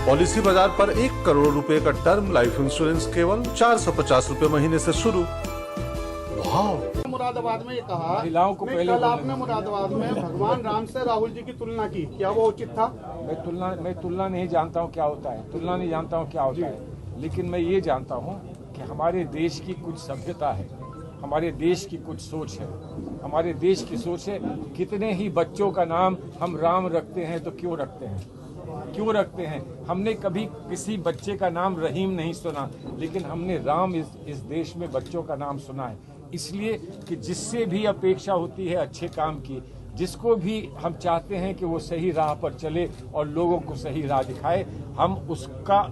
Policy बाजार पर 1 करोड़ रुपए का टर्म लाइफ इंश्योरेंस केवल 450 रुपए महीने से शुरू। वाह! मुरादाबाद में ये कहा महिलाओं को पहले कल आपने मुरादाबाद में भगवान राम से राहुल जी की तुलना की, क्या वो उचित था? मैं तुलना नहीं जानता हूँ क्या होता है, तुलना नहीं जानता हूँ क्या होता है, लेकिन मैं ये जानता हूँ कि हमारे देश की कुछ सभ्यता है, हमारे देश की कुछ सोच है। हमारे देश की सोच है, कितने ही बच्चों का नाम हम राम रखते हैं तो क्यों रखते हैं? हमने कभी किसी बच्चे का नाम रहीम नहीं सुना, लेकिन हमने राम इस देश में बच्चों का नाम सुना है, इसलिए कि जिससे भी अपेक्षा होती है अच्छे काम की, जिसको भी हम चाहते हैं कि वो सही राह पर चले और लोगों को सही राह दिखाए, हम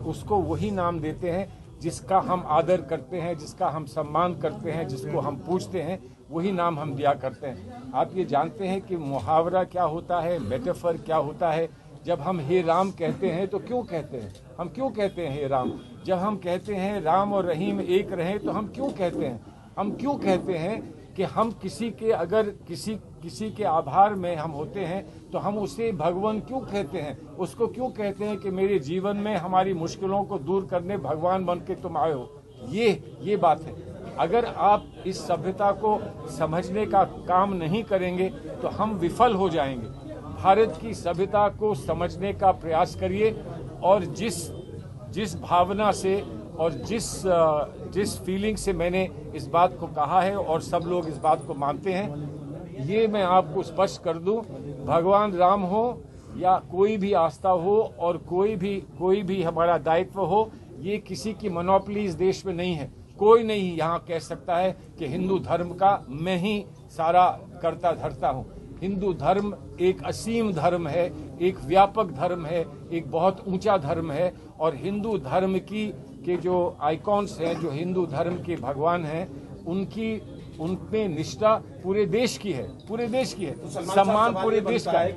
उसको वही नाम देते हैं जिसका हम आदर करते हैं, जिसका हम सम्मान करते हैं, जिसको हम पूछते हैं, वही नाम हम दिया करते हैं। आप ये जानते हैं कि मुहावरा क्या होता है, मेटाफर क्या होता है? जब हम हे राम कहते हैं तो क्यों कहते हैं? हम क्यों कहते हैं हे राम? जब हम कहते हैं राम और रहीम एक रहें तो हम क्यों कहते हैं? हम क्यों कहते हैं कि हम किसी के आभार में हम होते हैं तो हम उसे भगवान क्यों कहते हैं? उसको क्यों कहते हैं कि मेरे जीवन में हमारी मुश्किलों को दूर करने भगवान बन के तुम आए हो? ये बात है। अगर आप इस सभ्यता को समझने का काम नहीं करेंगे तो हम विफल हो जाएंगे। भारत की सभ्यता को समझने का प्रयास करिए और जिस भावना से और जिस फीलिंग से मैंने इस बात को कहा है और सब लोग इस बात को मानते हैं, ये मैं आपको स्पष्ट कर दूं, भगवान राम हो या कोई भी आस्था हो और कोई भी हमारा दायित्व हो, ये किसी की मोनोपोली इस देश में नहीं है। कोई नहीं यहाँ कह सकता है कि हिंदू धर्म का मैं ही सारा करता धरता हूँ। हिंदू धर्म एक असीम धर्म है, एक व्यापक धर्म है, एक बहुत ऊंचा धर्म है, और हिंदू धर्म के जो आइकॉन्स हैं, जो हिंदू धर्म के भगवान हैं, उनमें निष्ठा पूरे देश की है, सम्मान पूरे देश का है।